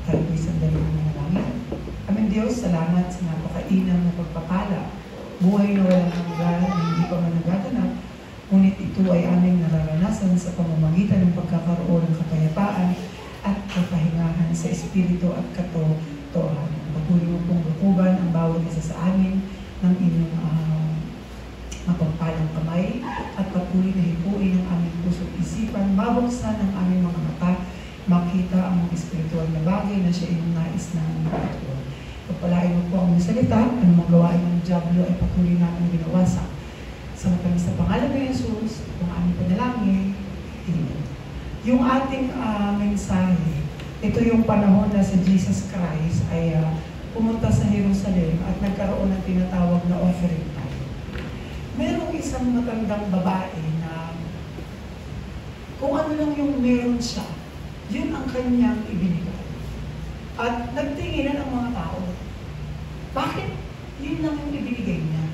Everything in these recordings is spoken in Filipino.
Tayo po'y sandali ng manalangin. Aming Diyos, salamat sa napakainam na pagpapala. Buhay na walang hanggan, hindi pa man nagaganap, ngunit ito ay aming nararanasan sa pamamagitan ng pagkakaroon ng kapayapaan at kapahingahan sa Espiritu at katotohanan. Patuloy mo pong lukuban ang bawat isa sa amin ng inyong mapagpalang kamay at patuloy na hipuin ang aming puso at isipan, mabuksan ang aming mga mata, makita ang mga espiritual na bagay na siya inyong nais namin ituon. Pagpalain mo po ang mga salita, ang mga gawain ng Diablo ay patuloy namin ginawasak. Sa matamis na pangalan ng Jesus, ang aming panalangin, Amen. Yung ating mensahe, ito yung panahon na si Jesus Christ ay pumunta sa Jerusalem at nagkaroon ng tinatawag na offering time. Merong isang matandang babae na kung ano lang yung meron siya, yun ang kanyang ibinigay. At nagtinginan ang mga tao. Bakit yun lang yung ibinigay niya?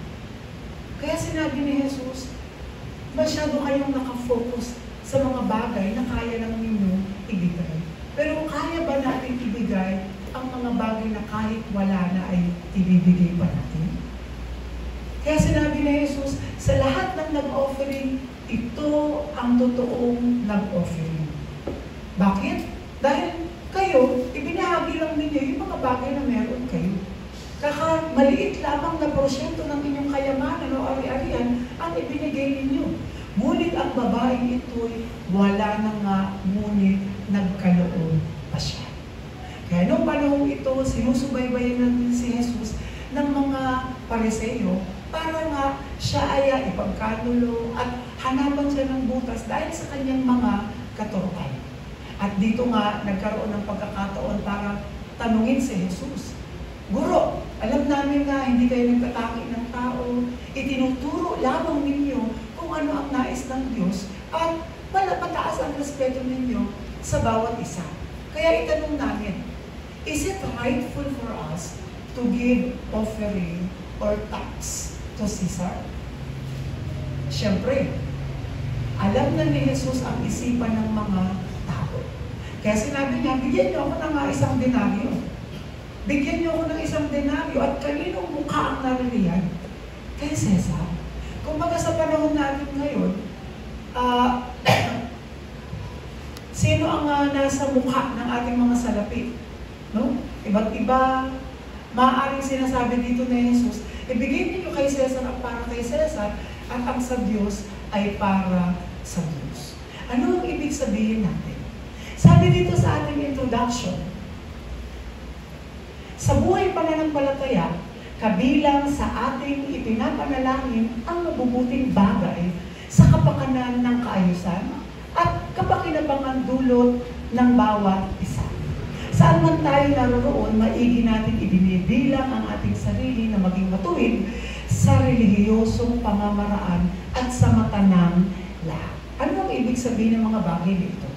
Kaya sinabi ni Jesus, masyado kayong nakafocus sa mga bagay na kaya lang ninyo ibigay. Pero kaya ba natin ibigay ang mga bagay na kahit wala na ay ibibigay pa natin? Kaya sinabi ni Jesus, sa lahat ng nag-offering, ito ang totoong nag-offering. Bakit? Dahil kayo, ibinahagi lang ninyo yung mga bagay na meron kayo. Maliit lamang na porsyento ng inyong kayamanan o ari-arian ang ibinigay ninyo. Ngunit ang babaeng ito'y wala na nga, ngunit nagkaloob pa siya. Kaya noong panahon ito, sinusubaybayan natin si Jesus ng mga Pariseo para nga siya ay ipagkanulo at hanapan siya ng butas dahil sa kanyang mga katuruan. At dito nga, nagkaroon ng pagkakataon para tanungin si Jesus. Guro, alam namin na hindi kayo nagtataki ng tao, itinuturo lamang ninyo kung ano ang nais ng Diyos at pataas ang respeto ninyo sa bawat isa. Kaya itanong namin, is it rightful for us to give offering or tax to Caesar? Siyempre, alam na ni Jesus ang isipan ng mga tao. Kaya sinabi niya, bigyan niyo ako ng isang denaryo. Bigyan niyo ako ng isang denaryo at kaninong mukha ang naririyan? Kay Cesar. Kung baga sa panahon natin ngayon, sino ang nasa mukha ng ating mga salapi? No? Iba't iba, maaaring sinasabi dito ni Jesus, ibigay niyo kay Cesar ang para kay Cesar at ang sa Diyos ay para sa Diyos. Ano ang ibig sabihin natin? Sabi dito sa ating introduction, sa buhay pananampalataya, kabilang sa ating ipinapanalangin ang mabubuting bagay sa kapakanan ng kaayusan at kapakinabangan dulot ng bawat isa. Saan man tayo naroon, maigi natin ibinibilang ang ating sarili na maging matuwid sa relihiyosong pamamaraan at sa mata ng lahat. Ano ang ibig sabihin ng mga bagay dito?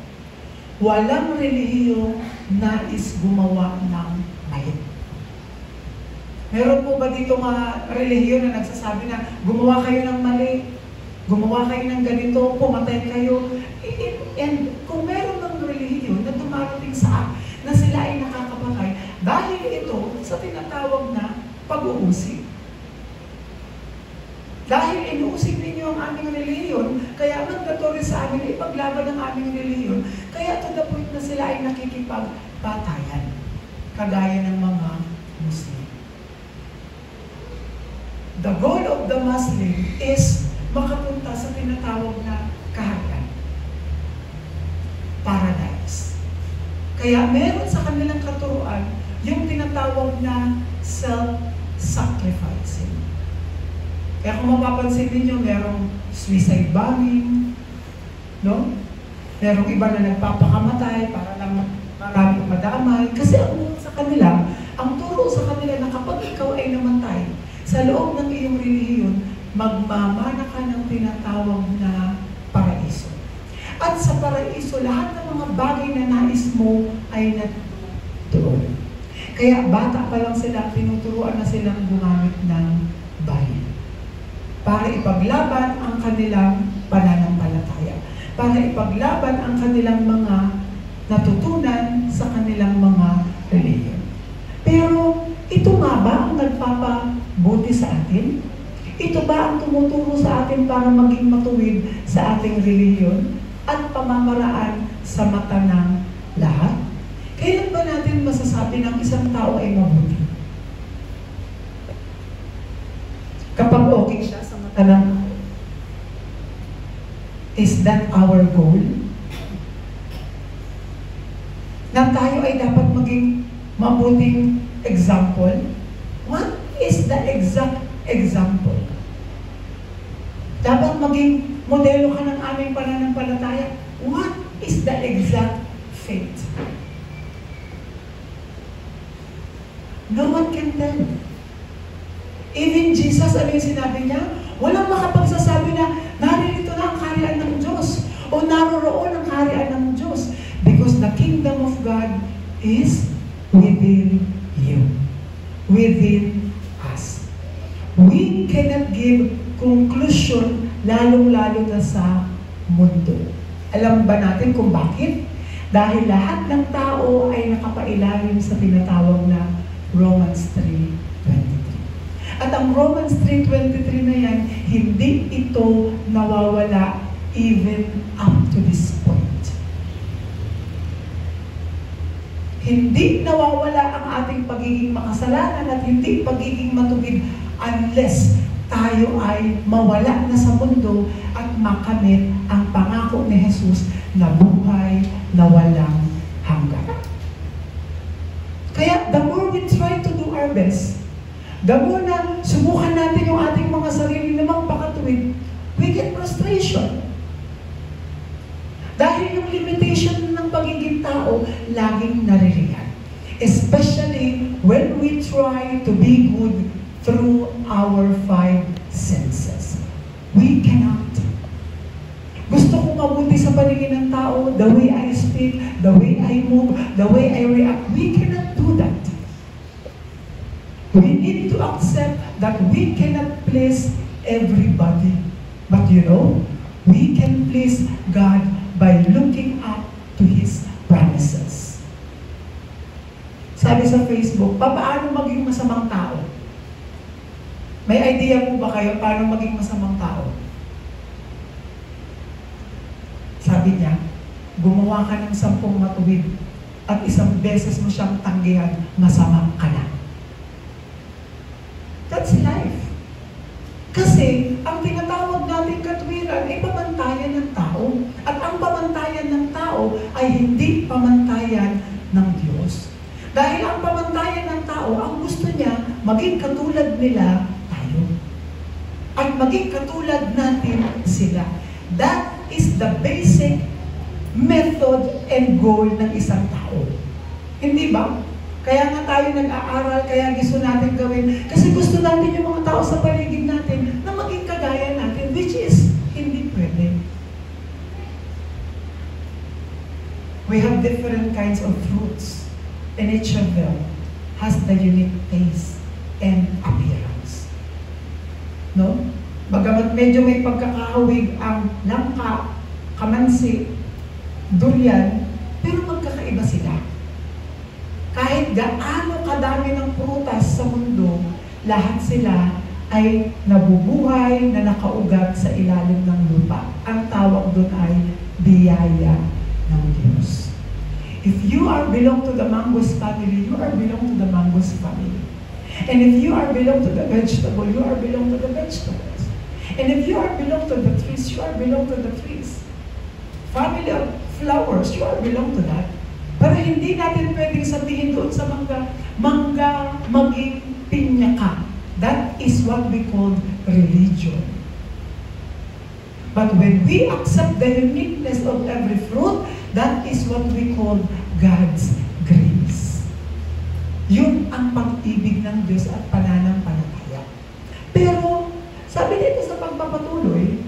Walang relihiyong nais gumawa ng mali. Meron po ba dito mga relihiyon na nagsasabi na gumawa kayo ng mali, gumawa kayo ng ganito, pumatay kayo? And kung meron ng relihiyon na dumarating sa na sila ay nakakapatay, dahil ito sa tinatawag na pag-uusig. Dahil inuusig ninyo ang aming relihiyon, kaya mandatory sa amin na ipaglaban ang aming relihiyon, kaya to the point na sila ay nakikipagpatayan, kagaya ng mga Muslim. The goal of the Muslim is makapunta sa tinatawag na kaharian, paradise. Kaya meron sa kanilang katuruan yung tinatawag na self-sacrificing. Kaya kung mapapansin ninyo, merong suicide bombing, no? Merong iba na nagpapakamatay para lang maraming madamay. Kasi sa kanila, ang turo sa kanila na kapag ikaw ay namatay, sa loob ng iyong relihiyon, magmamana ka ng tinatawag na paraiso. At sa paraiso, lahat ng mga bagay na nais mo ay natutuon. Kaya bata pa lang sila, tinuturuan na silang gumamit ng bayan para ipaglaban ang kanilang pananampalataya, para ipaglaban ang kanilang mga natutunan sa kanilang mga ba ang nagpapabuti sa atin? Ito ba ang tumuturo sa atin para maging matuwid sa ating relihiyon at pamamaraan sa mata ng lahat? Kailan ba natin masasabi ng isang tao ay mabuti? Kapag okay siya sa mata ng tao. Is that our goal? Na tayo ay dapat maging mabuting example? What is the exact example? Dapat maging modelo ka ng aming pananampalataya. What is the exact faith? No one can tell. Even Jesus, ano yung sinabi niya? Walang makapagsasabi na naririto na ang kaharian ng Diyos o naroroon ang kaharian ng Diyos, because the kingdom of God is within you, within us. We cannot give conclusion lalong-lalo na sa mundo. Alam ba natin kung bakit? Dahil lahat ng tao ay nakapailalim sa tinatawag na Romans 3:23. At ang Romans 3:23 na yan, hindi ito nawawala even up to this point. Hindi nawawala ang ating pagiging makasalanan at hindi pagiging matuwid unless tayo ay mawala na sa mundo at makamit ang pangako ni Jesus na buhay na walang hanggan. Kaya the more we try to do our best, the more na subukan natin yung ating mga sarili na magpakatuwid, we get frustration. Dahil yung limitation ng pagiging tao, laging naririyan. Especially when we try to be good through our five senses. We cannot. Gusto kong mabuti sa paningin ng tao, the way I speak, the way I move, the way I react. We cannot do that. We need to accept that we cannot please everybody. But you know, we can please God by looking up to His promises. Sabi sa Facebook, paano maging masamang tao? May idea mo ba kayo paano maging masamang tao? Sabi niya, gumawa ka ng 10 matuwid at 1 beses mo siyang tanggihan, masama ka na. That's life. Kasi, ang tinatawag natin katwiran ay pamantayan ng tao. At ang pamantayan ng tao ay hindi pamantayan ng Diyos. Dahil ang pamantayan ng tao, ang gusto niya, maging katulad nila tayo. At maging katulad natin sila. That is the basic method and goal ng isang tao. Hindi ba? Kaya nga tayo nag-aaral, kaya gusto natin gawin. Kasi gusto natin yung mga tao sa paligid natin na maging kagaya natin, which is hindi pwede. We have different kinds of fruits, and each of them has the unique taste and appearance. No? Bagamat medyo may pagkakahawig ang langka, kamansi, durian, pero magkakaiba sila. Kahit gaano kadami ng prutas sa mundo, lahat sila ay nabubuhay na nakaugat sa ilalim ng lupa. Ang tawag doon ay biyaya ng Diyos. If you are belong to the mangoes family, you are belong to the mangoes family. And if you are belong to the vegetable, you are belong to the vegetables. And if you are belong to the trees, you are belong to the trees. Family of flowers, you are belong to that. Pero hindi natin pwedeng sabihin doon sa mangga maging pinya ka. That is what we call religion. But when we accept the uniqueness of every fruit, that is what we call God's grace. Yun ang pag-ibig ng Diyos at pananampalataya. Pero, sabi dito sa pagpapatuloy,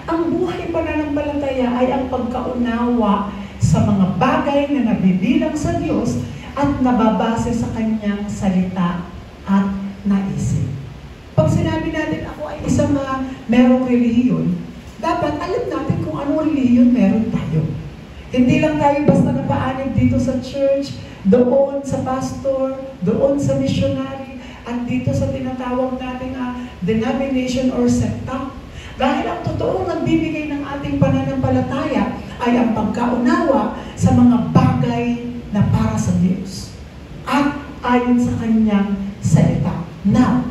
ang buhay pananampalataya ay ang pagkaunawa sa mga bagay na nabibilang sa Diyos at nababase sa Kanyang salita at naisip. Pag sinabi natin ako ay isang merong relihiyon, dapat alam natin kung anong relihiyon meron tayo. Hindi lang tayo basta napaanib dito sa church, doon sa pastor, doon sa missionary, at dito sa tinatawag nating denomination or sekta. Dahil ang totoong nagbibigay ng ating pananampalataya ay ang pagkaunawa sa mga bagay na para sa Diyos at ayon sa Kanyang salita. Now,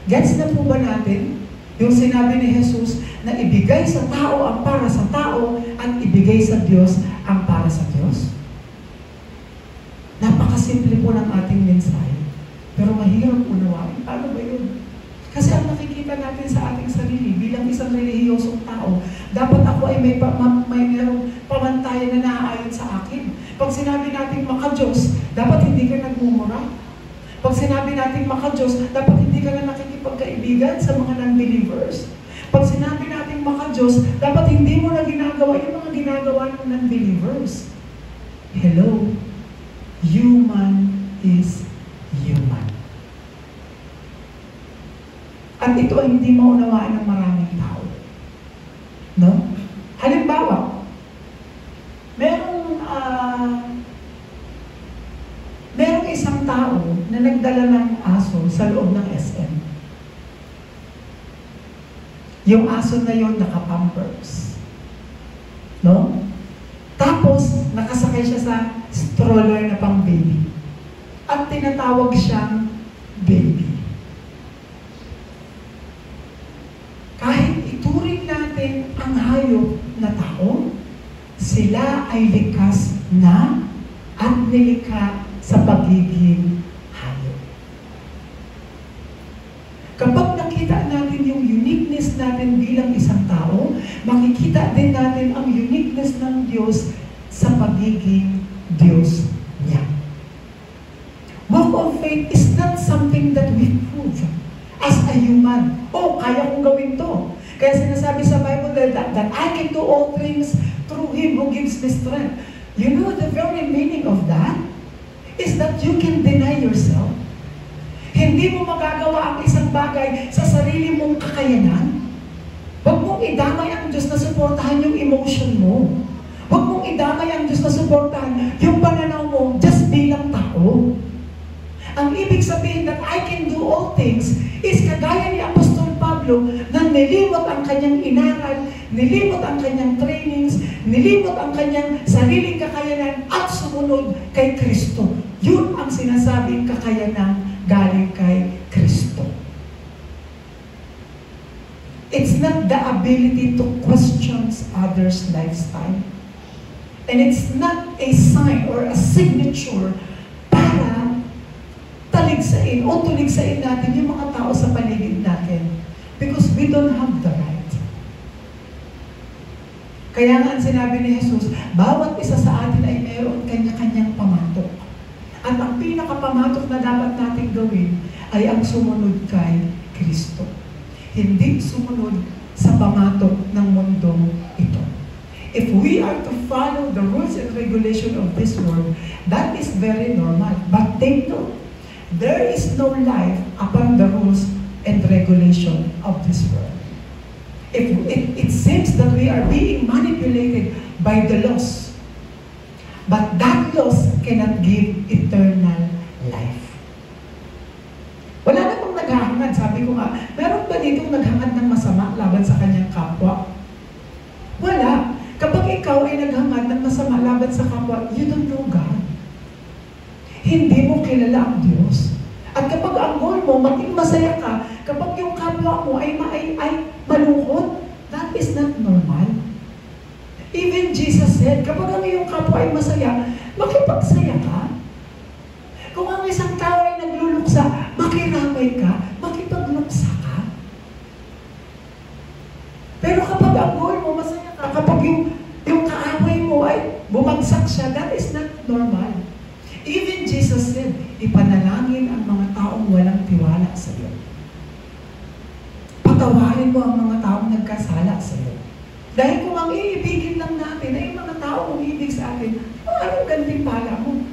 gets na po ba natin yung sinabi ni Jesus na ibigay sa tao ang para sa tao at ibigay sa Diyos ang para sa Diyos? Napakasimple po ng ating mensahe. Pero mahirap unawain. Paano ba yun? Kasi ang nakikita natin sa ating sarili bilang isang relihiyosong tao, dapat ako ay may merong pamantayan na naaayon sa akin. Pag sinabi natin maka-Diyos, dapat hindi ka nagmumura. Pag sinabi natin maka-Diyos, dapat hindi ka na nakikipagkaibigan sa mga non-believers. Pag sinabi natin maka-Diyos, dapat hindi mo na ginagawa yung mga ginagawa ng non-believers. Hello? Human is human. At ito ay hindi maunawaan ng maraming tao. No? Halimbawa, merong isang tao na nagdala ng aso sa loob ng SM. Yung aso na yon naka-pampers. No? Tapos, nakasakay siya sa stroller na pang baby. At tinatawag siyang baby. Kahit ituring natin ang hayop na tao, sila ay likas na at nilikha sa pagiging hayop. Kapag nakita natin yung uniqueness natin bilang isang tao, makikita din natin ang uniqueness ng Diyos sa pagiging Diyos niya. Walk of faith is not something that we prove as a human. Oh, kaya kong gawin to. Kaya sinasabi sa Bible that I can do all things through Him who gives me strength. You know, the very meaning of that is that you can deny yourself. Hindi mo magagawa ang isang bagay sa sarili mong kakayanan. Huwag mong idamay ang Diyos na suportahan yung emotion mo. Huwag mong idamay ang Diyos na suportahan yung pananaw mo just bilang tao. Ang ibig sabihin that I can do all things is kagaya ni Apostol Pablo na nilimot ang kanyang inaral, nilimot ang kanyang trainings, nilimot ang kanyang sariling kakayanan at sumunod kay Kristo. Yun ang sinasabing kakayanan galing kay Kristo. It's not the ability to question others' lifestyle. And it's not a sign or a signature para taligsain o tuligsain natin yung mga tao sa paligid natin. Because we don't have the right. Kaya nga ang sinabi ni Jesus, bawat isa sa atin ay mayroon kanya-kanyang pamatok. At ang pinakapamatok na dapat natin gawin ay ang sumunod kay Kristo. Hindi sumunod sa pamatok ng mundong ito. If we are to follow the rules and regulation of this world, that is very normal. But take note, there is no life upon the rules and regulation of this world. It seems that we are being manipulated by the laws. But that laws cannot give eternal life. Wala namang naghahangad. Sabi ko nga, meron ba ditong naghangad ng masama laban sa kanyang kapwa? Wala. Kapag ikaw ay naghangad ng masama laban sa kapwa, you don't know God. Hindi mo kilala ang Diyos. At kapag ang goal mo, maging masaya ka, kapag yung kapwa mo ay malungkot, that is not normal. Even Jesus said, kapag ang iyong kapwa ay masaya, makipagsaya ka. Kung ang isang tao ay nagluluksa, makiramay ka, makipagluksa ka. Pero kapag ang goal mo, masaya ka, kapag yung kaaway mo ay bumagsak siya, that is not normal. Even Jesus said, ipanalangin ang mga taong walang tiwala sa iyo. Patawarin mo ang mga taong nagkasala sa iyo. Dahil kung ang iibigin lang natin ay yung mga taong umibig sa atin, anong gantimpala mo?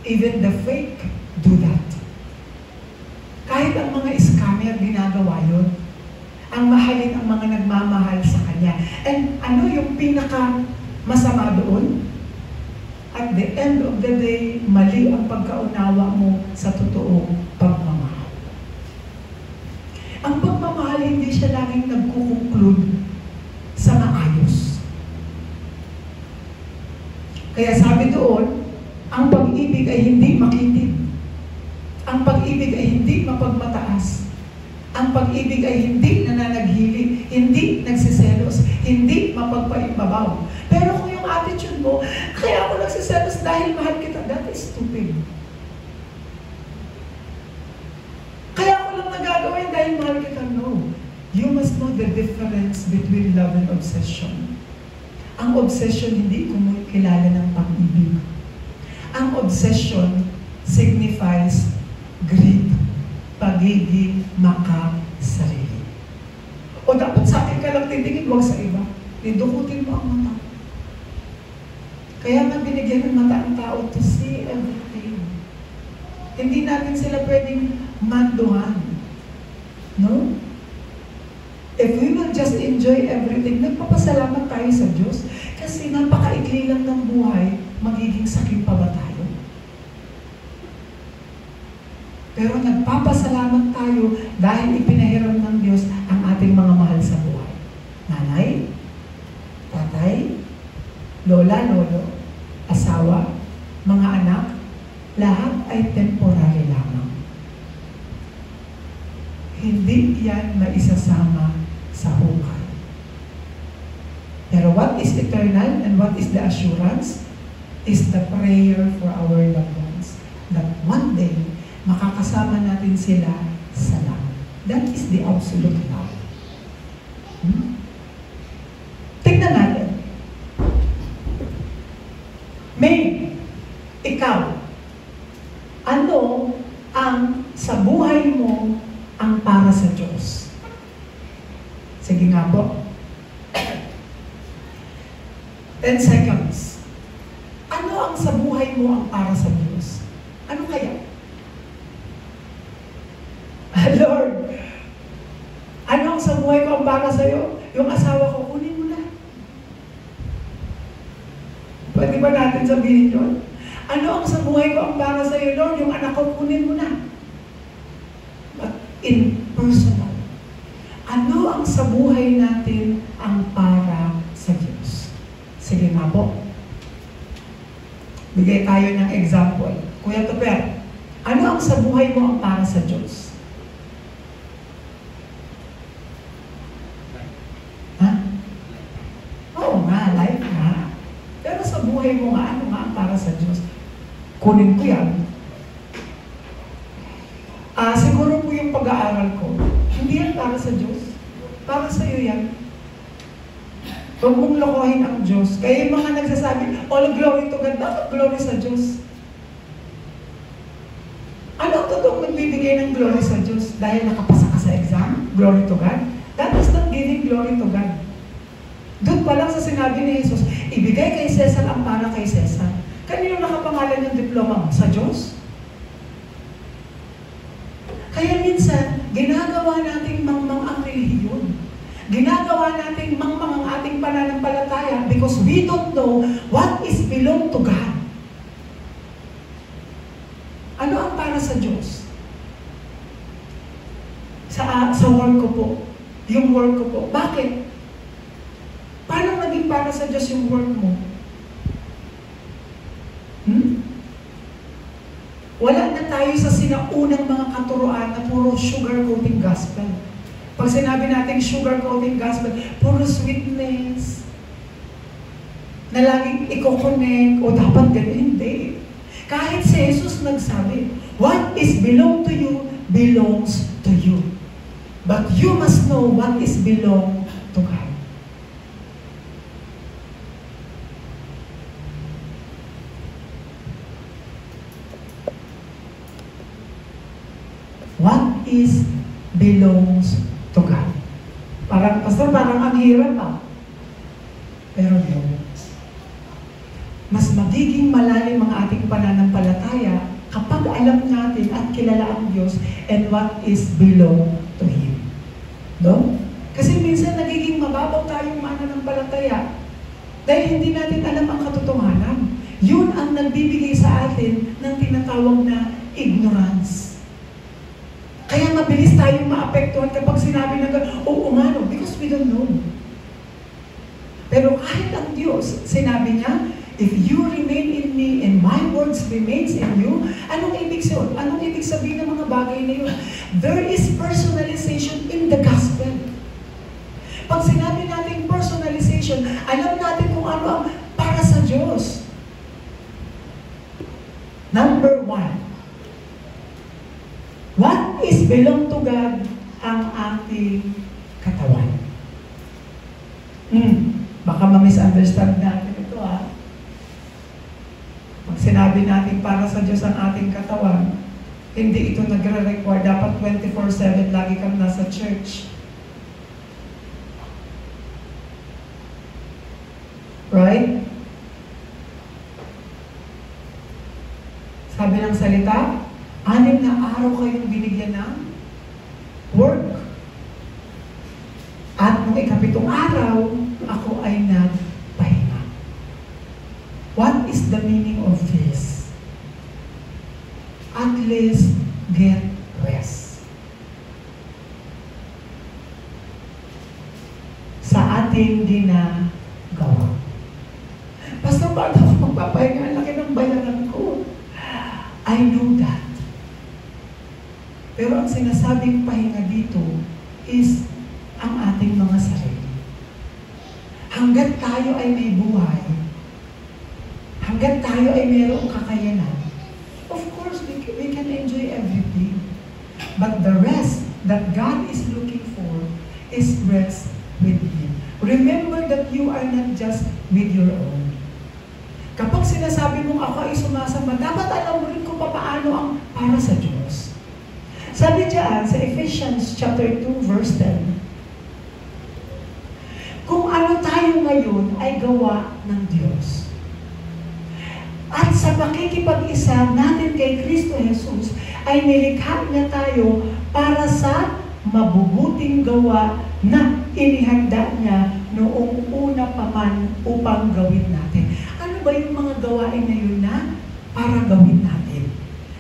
Even the fake do that. Kahit ang mga scammer ginagawa yun. Ang mahalin ang mga nagmamahal sa kanya. And ano yung pinaka masama doon? At the end of the day, mali ay hindi makitid. Ang pag-ibig ay hindi mapagmataas. Ang pag-ibig ay hindi nananaghili, hindi nagsiselos, hindi mapagpaimbabaw. Pero kung yung attitude mo, kaya ako nagsiselos dahil mahal kita, that is stupid. Kaya ako lang nagagawin dahil mahal kita, no. You must know the difference between love and obsession. Ang obsession hindi kumikilala ng pag-ibig. Ang obsession signifies greed, pagiging makasarili. O dapat sa akin ka lang titingin, huwag sa iba. Dukutin mo ang mata. Kaya nga binigyan ng mata ang tao to see everything. Hindi natin sila pwedeng manduhan. No? If we will just enjoy everything, nagpapasalamat tayo sa Diyos. Kasi napakaikli lang ng buhay, magiging sakit pa ba tayo? Pero nagpapasalamat tayo dahil ipinahiram ng Diyos ang ating mga mahal sa buhay. Nanay, tatay, lola, lolo, asawa, mga anak, lahat ay temporary lamang. Hindi yan maisasama sa hukay. Pero what is eternal and what is the assurance is the prayer for our loved ones. That one day, makakasama natin sila sa langit. That is the absolute love. Tignan natin. May, ikaw, ano ang sa buhay mo ang para sa Diyos? Sige nga po. 10 seconds. Ano ang sa buhay mo ang para sa Diyos? Ano kaya? Lord, ano ang sa buhay ko ang para sa'yo? Yung asawa ko, kunin mo na. Pwede ba natin sabihin yun? Ano ang sa buhay ko ang para sa'yo, Lord? Yung anak ko, kunin mo na. But in personal, ano ang sa buhay natin ang para sa Diyos? Sige nga po. Bigay tayo ng example. Kuya Toper, ano ang sa buhay mo ang para sa Diyos? Life nga. Pero sa buhay mo nga, ano nga ang para sa Diyos? Kunin ko yan. Siguro po yung pag-aaral ko, hindi yan para sa Diyos. Para sa iyo yan. Huwag mong lokohin ang Diyos. Kaya yung mga nagsasabi, all glory to God, dapat glory sa Diyos. Ano ang totoong nagbibigay ng glory sa Diyos? Dahil nakapasa ka sa exam? Glory to God? That is not giving glory to God. Doon pa lang sa sinabi ni Jesus, ibigay kay Cesar ang para kay Cesar. Kanino nakapangalan yung diploma mo? Sa Diyos? Kaya minsan, ginagawa nating mangmang ang relihiyon. Ginagawa nating mangmang ang ating pananampalataya because we don't know what is belong to God. Ano ang para sa Diyos? Sa work ko po. Yung work ko po. Bakit? Paano naging para sa Diyos yung work mo? Wala na tayo sa sinaunang mga katuroan na puro sugar-coating gospel. Pag sinabi natin sugar-coating gospel, puro sweetness, na laging i-connect, o dapat ganun, hindi. Kahit si Jesus nagsabi, what is belong to you, belongs to you. But you must know what is belong to God. What is belongs to God? Parang, pastor, parang ang hirap pa. Pero no. Mas magiging malalim ang ating pananampalataya kapag alam natin at kilala ang Diyos and what is belong to Him. No? Kasi minsan nagiging mababaw tayong mananampalataya dahil hindi natin alam ang katotohanan. Yun ang nagbibigay sa atin ng tinatawag na ignorance. Kaya mabilis tayong maapektuhan kapag sinabi na oo nga no, because we don't know. Pero kahit ang Diyos, sinabi niya, If you remain in me and my words remains in you, anong ibig sabihin? Anong ibig sabihin ng mga bagay na yun? There is personalization in the gospel. Pag sinabi natin personalization, alam natin kung ano ang para sa Diyos. Number 1, what is belong to God? Ang ating katawan. Baka ma-misunderstand natin ito Pag sinabi natin para sa Diyos ang ating katawan, hindi ito nagre-require. Dapat 24/7 lagi kang nasa church. Right? Sabi ng salita, 6 na araw kayong binigyan ng work. At noong 7th araw, ako ay nagpahinga. What is the meaning of this? At least get rest. Sa ating ginagawa. Pastor, paano ako magpapahinga? Ang laki ng bayaran ko. I know that. Pero ang sinasabing pahinga dito is ang ating mga sarili. Hanggat tayo ay may buhay, hanggat tayo ay mayroong kakayanan, of course, we can enjoy everything. But the rest that God is looking for is rest with Him. Remember that you are not just with your own. Kapag sinasabi mong ako ay sumasamba, dapat alam mo rin kung paano ang para sa Diyos. Sabi diyan sa Ephesians chapter 2 verse 10, kung ano tayo ngayon ay gawa ng Diyos. At sa pakikipag-isa natin kay Kristo Jesus, ay nilikha niya tayo para sa mabubuting gawa na inihanda niya noong una pa man upang gawin natin. Ano ba yung mga gawain na yun na para gawin natin?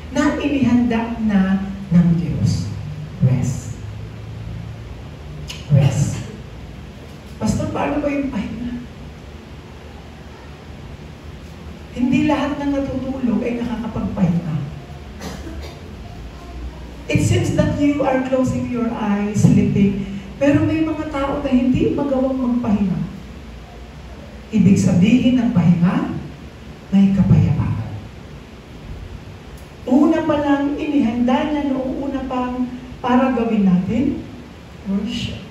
Na inihanda na ng Diyos. Rest. Rest. Pastor, paano ba yung pahinga? Hindi lahat ng natutulog ay nakakapagpahinga. It seems that you are closing your eyes, sleeping, pero may mga tao na hindi magawang magpahinga. Ibig sabihin ng pahinga, may kapayapaan. Una pa lang, inihanda niya noong una pang para gawin natin, worship.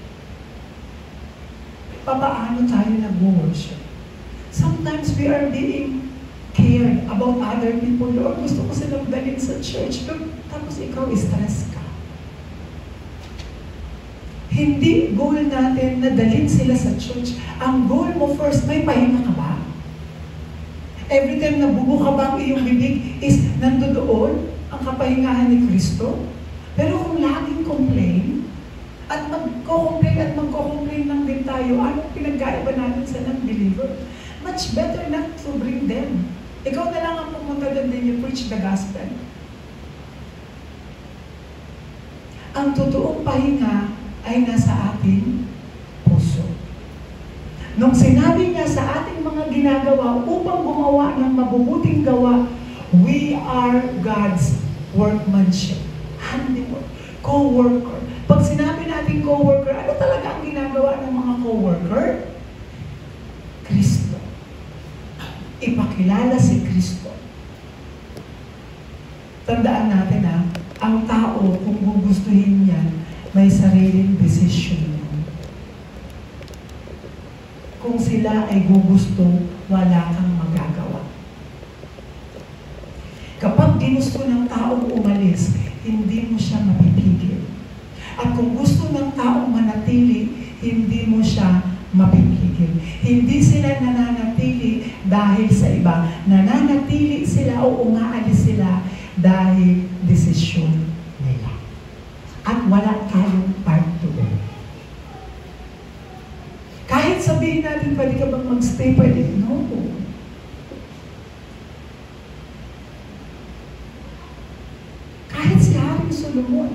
Paano tayo nag-worship? Sometimes we are being cared about other people. Lord, gusto ko silang dalhin sa church. Tapos ikaw, stress ka. Hindi goal natin na dalhin sila sa church. Ang goal mo first, may pahinga ka ba? Every time nabubuka ba ang iyong bibig is nandoon ang kapahingahan ni Kristo? Pero kung laging complain, at magko-complain lang din tayo, anong pinagkaiba natin sa non-believer? Much better not to bring them. Ikaw na lang ang pumunta doon din, you preach the gospel. Ang totoong pahinga ay nasa ating puso. Nung sinabi niya sa ating mga ginagawa upang gumawa ng mabubuting gawa, we are God's workmanship. Handiwork. Co-worker. Pag sinabi natin co-worker, ano talaga ang ginagawa ng mga co-worker? Kristo. Ipakilala si Kristo. Tandaan natin ang tao, kung gugustuhin yan, may sariling desisyon. Kung sila ay gugusto, wala kang magagawa. Kapag ginusto ng taong umalis, hindi mo siya mapipigil. At kung gusto ng taong manatili, hindi mo siya mapipigil. Hindi sila nananatili dahil sa iba. Nananatili sila o umaalis sila dahil desisyon nila. At wala tayong part doon. Kahit sabihin natin, pwede ka bang mag-stay? Pwede. No. Kahit si Haring Solomon,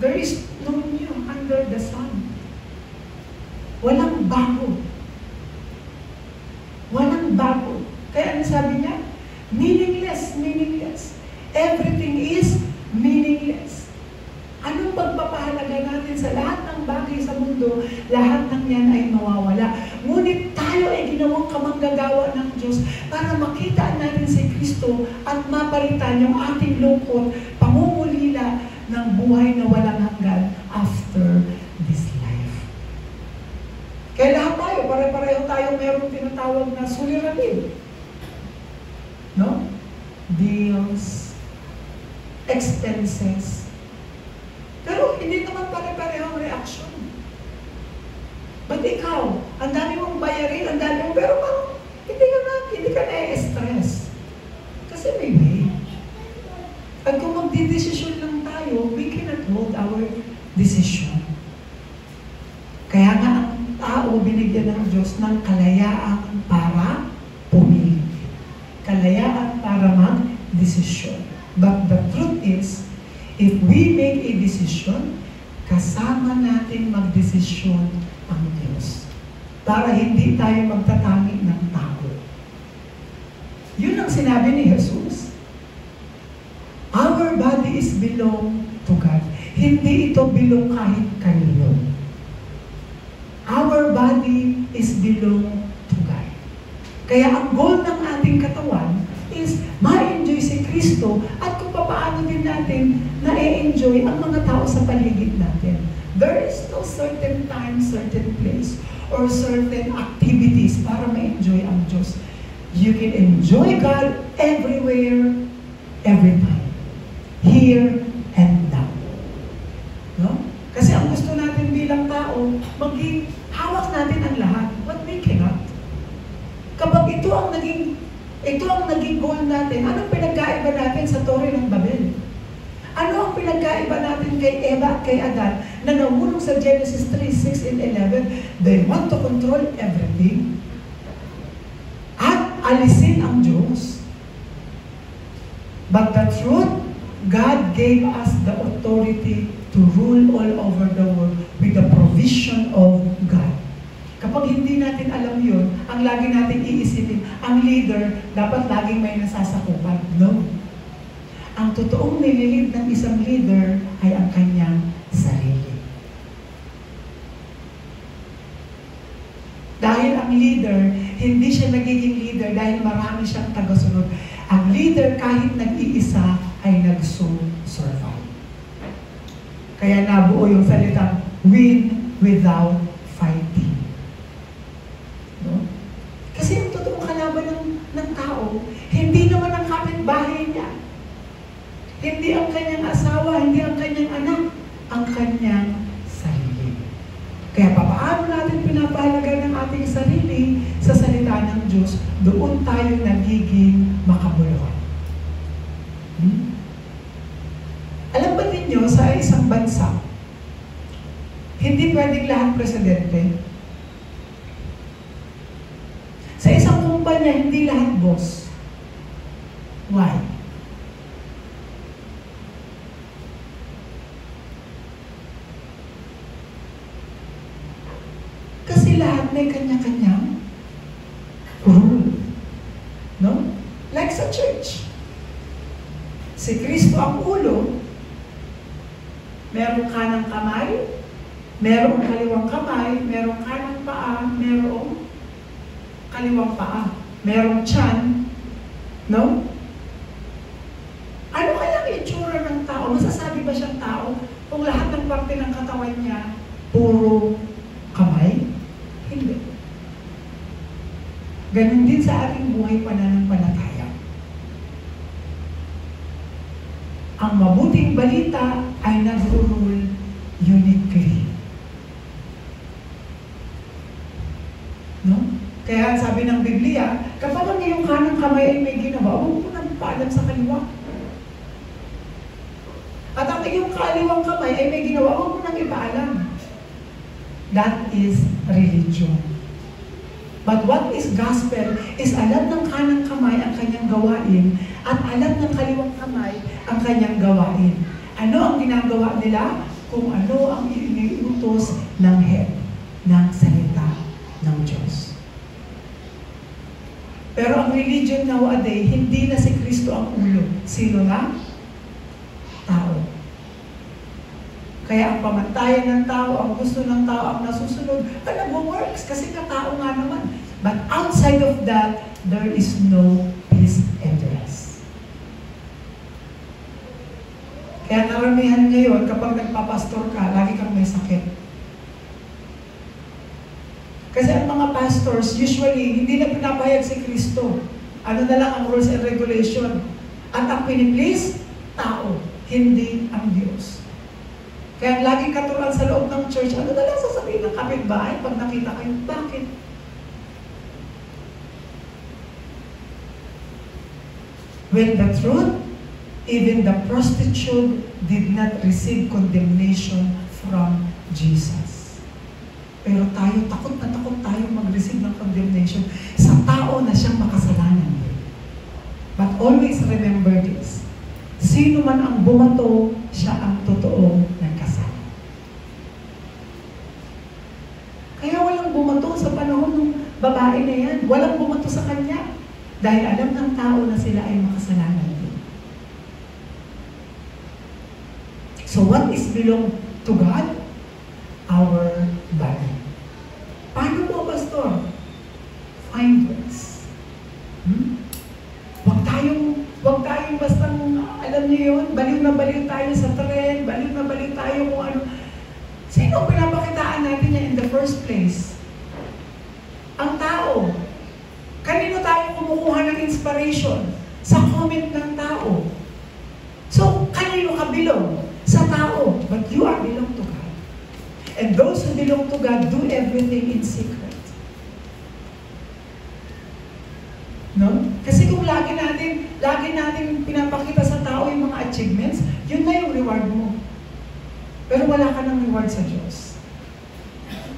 there is no new under the sun. Walang bago. Meaningless, meaningless. Everything is meaningless. Anong pagpapahalaga natin sa lahat ng bagay sa mundo, lahat ng yan ay mawawala. Ngunit tayo ay ginawang kamanggagawa ng Diyos para makita natin si Kristo at mapalitan yung ating lungkot, pangungulila ng buhay na walang hanggan after this life. Kaya lahat tayo, pare-pareho tayo mayroong tinatawag na suliranin. No? Bills, expenses. Pero hindi naman pare-pareho ang reaction. But ikaw, ang dami mong bayarin, ang dami mong, pero parang hindi ka na-stress. Kasi may way. At kung magdidesisyon lang tayo, we cannot hold our decision. Kaya nga ang tao binigyan ng Diyos ng kalayaan para pumili. Kalayaan para mag-desisyon. But the truth is, if we make a decision, kasama natin magdesisyon ang Diyos. Para hindi tayo magtatanging ng tao. Yun ang sinabi ni Jesus. Our body is belong to God. Hindi ito belong kahit kanino. Our body is belong to God. Kaya ang goal ng ating katawan is ma-enjoy si Kristo at kung paano din natin na-enjoy ang mga tao sa paligid natin. There is no certain time, certain place, or certain activities para ma-enjoy ang Diyos. You can enjoy God everywhere, every time. Here and now. No? Kasi ang gusto natin bilang tao, maging hawak natin ang lahat. But we cannot. Kapag ito ang naging goal natin, anong pinagkaiba natin sa Torre ng Babel? Ano ang pinagkaiba natin kay Eva at kay Adan na nahulog sa Genesis 3, 6, and 11? They want to control everything at alisin ang Diyos. But the truth, God gave us the authority to rule all over the world with the provision of God. Kapag hindi natin alam yun, ang lagi natin iisipin, ang leader, dapat laging may nasasakupan. No. Ang totoong nililid ng isang leader ay ang kanyang sarili. Dahil ang leader, hindi siya nagiging leader dahil marami siyang tagasunod. Ang leader kahit nag-iisa ay nagsusurvive. Kaya nabuo yung salitang win without fighting. No? Kasi yung totoong kalaban ng tao, hindi naman ang kapitbahay niya. Hindi ang kanyang asawa, hindi ang kanyang anak, ang kanyang sarili. Kaya paano natin pinapahalaga ng ating sarili sa salita ng Diyos, doon tayo nagiging makabuluhan. Alam ba ninyo, sa isang bansa, hindi pwedeng lahat presidente. Sa isang kumpanya, hindi lahat boss. Why? Kasi lahat may kanya-kanyang rule. No? Like sa church. Si Kristo ang ulo, merong kanang kamay, merong kaliwang kamay, merong kanang paa, merong kaliwang paa, merong tiyan, no? Ano kaya ang itsura ng tao? Masasabi ba siyang tao kung lahat ng parte ng katawan niya puro kamay? Hindi. Ganon din sa ating buhay pananampalataya. Ang mabuting balita ay nag-rule uniquely. No? Kaya sabi ng Biblia, kapag ang iyong kanang kamay ay may ginawa, huwag mo nang paalam sa kaliwa. At ang iyong kaliwang kamay ay may ginawa, huwag mo nang ipaalam. That is religion. But what is gospel is alam ng kanang kamay ang kanyang gawain at alam ng kaliwang kamay ang kanyang gawain. Ano ang ginagawa nila? Kung ano ang iniutos ng head ng salita ng Diyos. Pero ang religion nowadays, hindi na Sino na? Tao. Kaya ang pamantayan ng tao, ang gusto ng tao, ang nasusunod, nag-works kasi katao nga naman. But outside of that, there is no peace and rest. Kaya karamihan ngayon, kapag nagpapastor ka, lagi kang may sakit. Kasi ang mga pastors, usually, hindi na pinapahayag si Kristo. Ano na lang ang rules and regulation. At ang piniplease, tao, hindi ang Diyos. Kaya laging katuruan sa loob ng church, ano na lang sasabihin ng kapitbahay pag nakita kayo? Bakit? When the truth, even the prostitute did not receive condemnation from Jesus. Pero tayo, takot na takot tayo mag-receive ng condemnation sa tao na siyang makasalanan. But always remember this. Sino man ang bumato, siya ang totoong nagkasala. Kaya walang bumato sa panahon ng babae na yan. Walang bumato sa kanya. Dahil alam ng tao na sila ay makasalanan din. So what is belong to God? Our body. Paano mo, Pastor? Find words. Huwag tayong basta, alam niyo yun, baliw na baliw tayo sa trend, baliw na baliw tayo kung ano. Sino pinapakitaan natin niya in the first place? Ang tao. Kanino tayo kumukuha ng inspiration? Sa comment ng tao. So, kanino ka belong? Sa tao. But you are belong to God. And those who belong to God do everything in secret. No? Kasi kung lagi natin pinapakita sa tao yung mga achievements, yun na yung reward mo. Pero wala ka ng reward sa Diyos.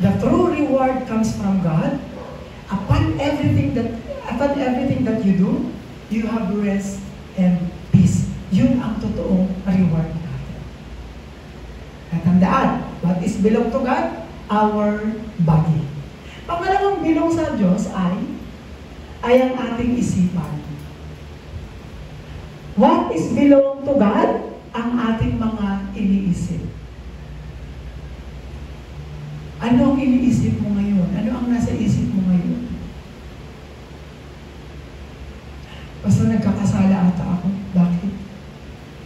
The true reward comes from God. Upon everything that you do, you have rest and peace. Yun ang totoong reward natin. At tandaan, what is belong to God? Our body. Pangalawang belong sa Diyos ay ang ating isipan. What is belong to God? Ang ating mga iniisip. Ano ang iniisip mo ngayon? Ano ang nasa isip mo ngayon? Basta nagkakasala ata ako. Bakit?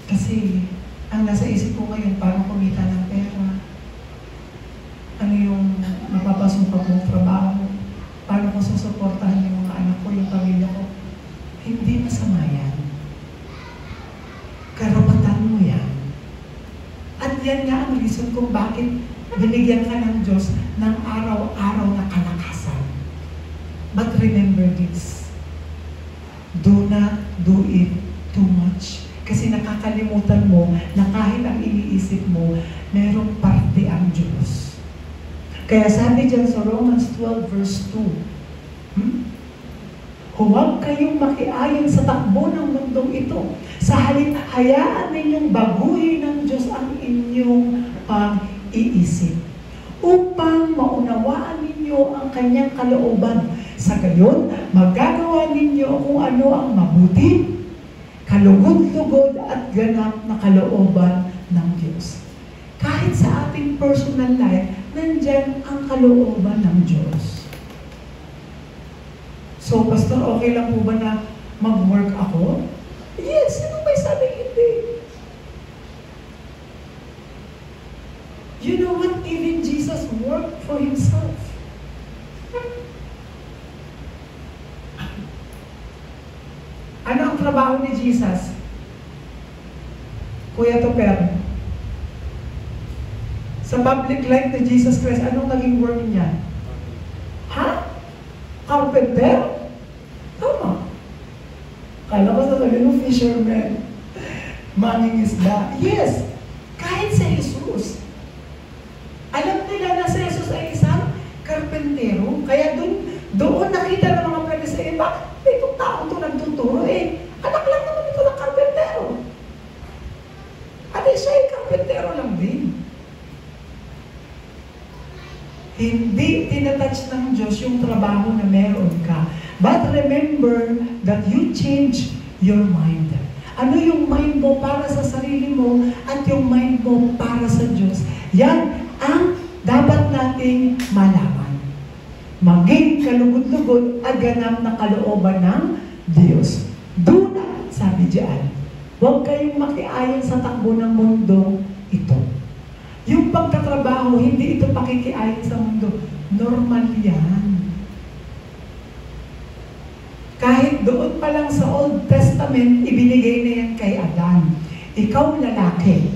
Kasi ang nasa isip ko ngayon, paano kumita ng pera? Ano yung mapapasok akong trabaho? Paano ko susuportahan yung mga anak ko, yung pamilya ko? Hindi masama yan. Karapatan mo yan. At yan nga ang reason kung bakit binigyan ka ng Diyos ng araw-araw na kalakasan. But remember this. Do not do it too much. Kasi nakakalimutan mo na kahit ang iniisip mo, merong parte ang Diyos. Kaya sabi dyan sa Romans 12 verse 2, huwag kayong makiayon sa takbo ng mundong ito. Sa halip, hayaan ninyong baguhin ng Diyos ang inyong pag-iisip upang maunawaan ninyo ang kanyang kalooban. Sa gayon, magagawa ninyo kung ano ang mabuti, kalugod-lugod at ganap na kalooban ng Diyos. Kahit sa ating personal life, nandyan ang kalooban ng Diyos. So, Pastor, okay lang po ba na mag-work ako? Yes, sino may sabi hindi? You know what? Even Jesus worked for Himself. Ano ang trabaho ni Jesus? Kuya Toper, sa public life ni Jesus Christ, anong naging work niya? Ha? Carpenter? Tama. Kala ko sasabihin ng fisherman. Mangingisda. Yes. Kahit sa Jesus. Alam nila na si Jesus ay isang karpentero. Kaya doon nakita ng mga Pariseo, bakit itong tao ito nagtuturo? Anak lang naman ito ng karpentero. At siya ay karpentero lang din. Hindi tinatouch ng Diyos yung trabaho na meron ka. But remember that you change your mind. Ano yung mind mo para sa sarili mo at yung mind mo para sa Diyos. Yan ang dapat nating malaman. Maging kalugod-lugod at ganap na kalooban ng Diyos. Do not, sabi diyan, huwag kayong makiayon sa takbo ng mundo ito. Yung pagtatrabaho, hindi ito pakikiayon sa mundo. Normal yan. Kahit doon pa lang sa Old Testament, ibinigay na yan kay Adan. Ikaw lalaki,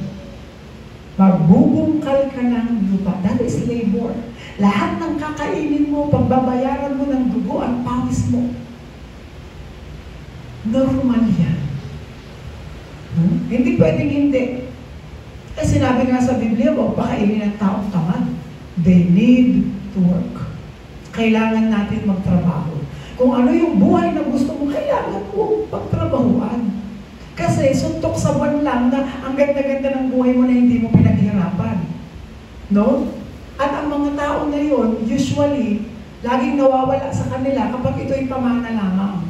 magbubungkal ka ng lupa. That is labor. Lahat ng kakainin mo, pagbabayaran mo ng dugo at pawis mo. Normal yan. Hindi pwedeng hindi. Kasi sinabi nga sa Biblia, huwag pakainin ng taong tamad. They need to work. Kailangan natin magtrabaho. Kung ano yung buhay na gusto mo, kailangan mo pagtrabahuan. Kasi suntok sa buwan lang na ang ganda-ganda ng buhay mo na hindi mo pinaghirapan. No? At ang mga tao na yun, usually, laging nawawala sa kanila kapag ito'y pamana lamang.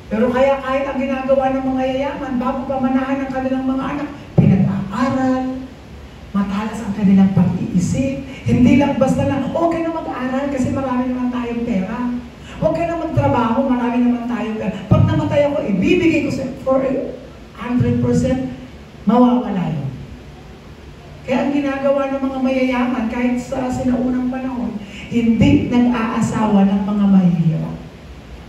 Pero kaya kahit ang ginagawa ng mga yayaman, bago pamanahan ng kanilang mga anak, pinag-aaral, matalas ang kanilang pag-iisip, hindi lang basta lang, okay na mag-aral kasi marami naman tayong pera. Huwag ka na magtrabaho, marami naman tayong pera. Pag namatay ako, ibibigay ko for 100%, mawawala yun. Kaya ang ginagawa ng mga mayayaman, kahit sa sinaunang panahon, hindi nag-aasawa ng mga mahihirap.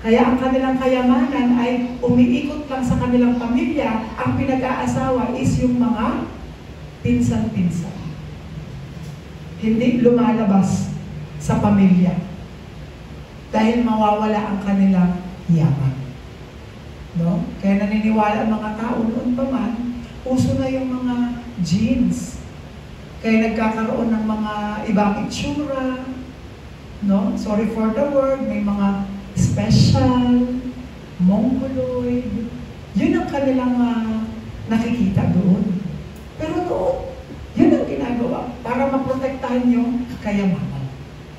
Kaya ang kanilang kayamanan ay umiikot lang sa kanilang pamilya. Ang pinag-aasawa is yung mga pinsan-pinsan. Hindi lumalabas sa pamilya. Dahil mawawala ang kanilang yaman. No? Kaya naniniwala ang mga tao noon pa man, uso na yung mga genes. Kaya nagkakaroon ng mga ibang itsura. No? Sorry for the word, may mga special, mongoloid. Yun ang kanilang nakikita doon. Pero noon, yun ang ginagawa para maprotektahan yung kayamanan.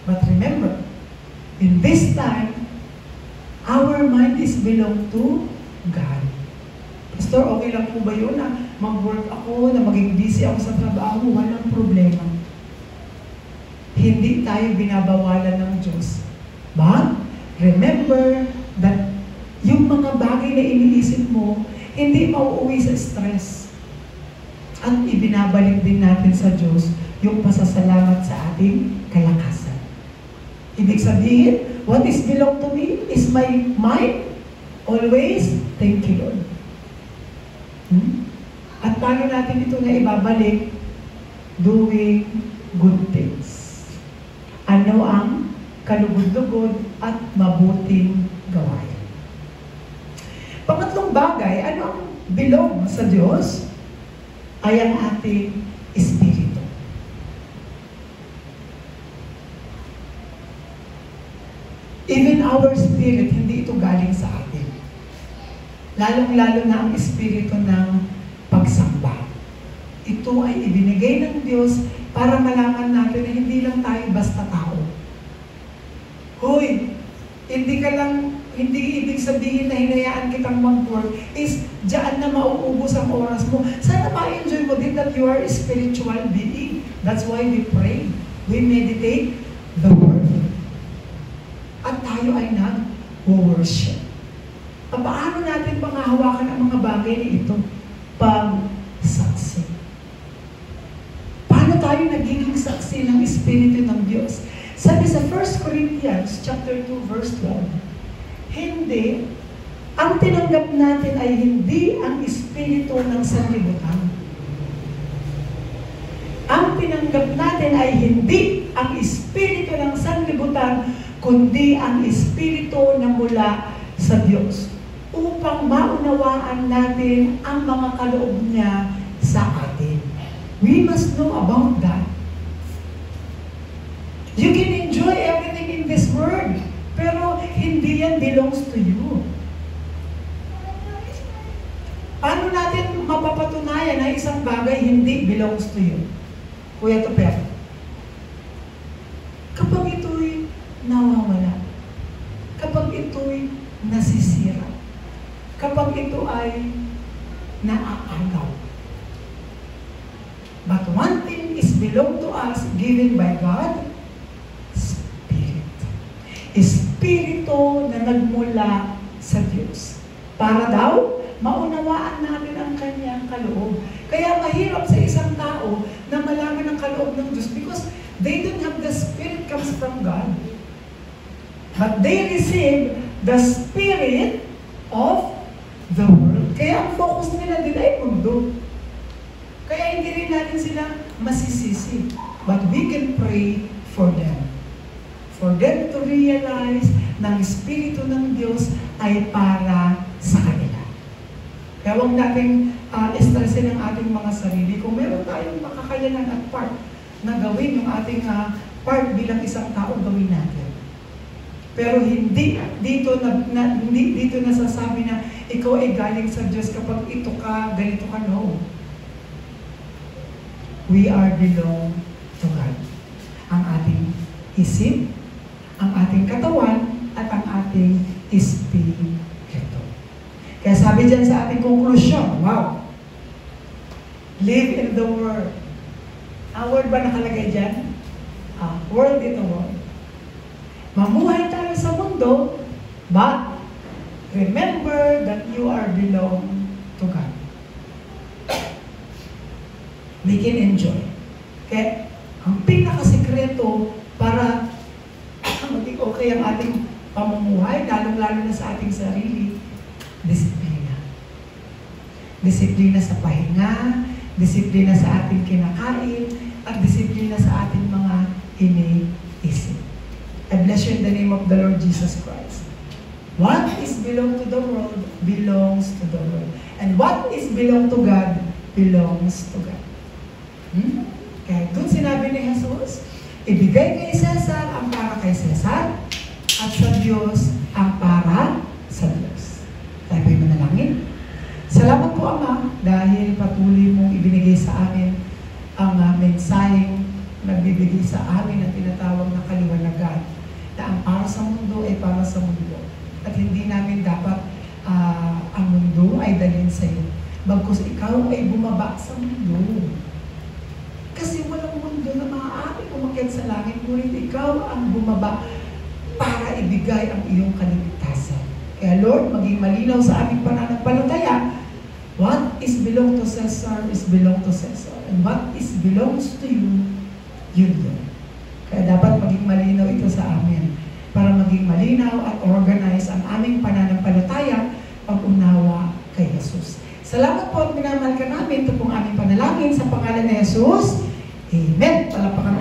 But remember, in this time, our mind is belong to God. Pastor, okay lang po ba yun na mag-work ako, na maging busy ako sa trabaho? Walang problema. Hindi tayo binabawalan ng Diyos. But, remember that yung mga bagay na iniisip mo, hindi mauuwi sa stress. At ibinabalik din natin sa Diyos yung pasasalamat sa ating kalakasan. Ibig sabihin, what is belong to me is my mind. Always, thank you, Lord. At paano natin ito na ibabalik? Doing good things. Ano ang kalugod-lugod at mabuting gawain? Pangatlong bagay, ano ang belong sa Diyos? Ay ang ating espiritu. Even our spirit, hindi ito galing sa atin. Lalong-lalo na ang espiritu ng pagsamba. Ito ay ibinigay ng Diyos para malaman natin na hindi lang tayo basta tao. Hoy, hindi ibig sabihin na hinayaan kitang mag-work is diyan na mauubos ang oras mo. Sana ma-enjoy mo din that you are a spiritual being. That's why we pray. We meditate the Word. At tayo ay nag-worship. Paano natin pangahawakan ang mga bagay na ito? Pag-saksi. Paano tayo nagiging saksi ng Espiritu ng Diyos? Sabi sa 1 Corinthians chapter 2, verse 12, hindi, ang tinanggap natin ay hindi ang Espiritu ng sanlibutan. Ang tinanggap natin ay hindi ang Espiritu ng sanlibutan, kundi ang Espiritu na mula sa Diyos, upang maunawaan natin ang mga kaloob niya sa atin. We must know about that. You can enjoy everything in this world, pero hindi yan belongs to you. Paano natin mapapatunayan na isang bagay hindi belongs to you? Kuya Toper, kapag ito'y nawawala, kapag ito'y nasisira, kapag kapag ito ay naaagaw. But one thing is belong to us, given by God, Spirit. Espiritu na nagmula sa Diyos. Para daw, maunawaan natin ang kanyang kaloob. Kaya mahirap sa isang tao na malaman ang kaloob ng Diyos because they don't have the Spirit comes from God. But they receive the Spirit of the world. Kaya ang focus nila din ay mundo. Kaya hindi rin natin sila masisisi. But we can pray for them. For them to realize na ang Espiritu ng Diyos ay para sa kanila. Kaya huwag natin estresin ang ating mga sarili. Kung meron tayong makakayanan at part na gawin yung ating part bilang isang tao, gawin natin. Pero hindi dito nasasabi na ikaw ay galing sa Diyos kapag ito ka, ganito ka, no. We are belong to God. Ang ating isip, ang ating katawan, at ang ating espiritu. Kaya sabi dyan sa ating conclusion, wow! Live in the world. Ang word ba nakalagay dyan? World in the world. Mamuhay tayo sa mundo, but remember that you are belong to God. We can enjoy. Kaya ang pinakasikreto para maging okay ang ating pamumuhay, lalong-lalo na sa ating sarili, disiplina. Disiplina sa pahinga, disiplina sa ating kinakain, at disiplina sa ating mga iniisip. I bless you in the name of the Lord Jesus Christ. What is belong to the world belongs to the world. And what is belong to God belongs to God. Kaya doon sinabi ni Jesus, ibigay kay Cesar ang para kay Cesar, at sa Diyos ang para sa Diyos. Tayo po'y manalangin. Salamat po, Ama, dahil patuloy mong ibinigay sa amin ang mensaheng nagbibigay sa amin ang tinatawag na kaliwanagan, na ang para sa mundo ay para sa mundo. At hindi namin dapat ang mundo ay dalhin sa iyo. Bagkus ikaw ay bumaba sa mundo. Kasi walang mundo na maaari umakyat sa langit, ngunit ikaw ang bumaba para ibigay ang iyong kaligtasan. Kaya Lord, maging malinaw sa aming pananampalataya, what is belong to Cesar is belong to Cesar. And what is belongs to you, yun yun. Kaya dapat maging malinaw ito sa amin para maging malinaw at organize ang aming pananampalataya pag-unawa kay Jesus. Salamat po at minamahal ka namin. Ito pong aming panalangin sa pangalan ni Jesus. Amen. Palapakan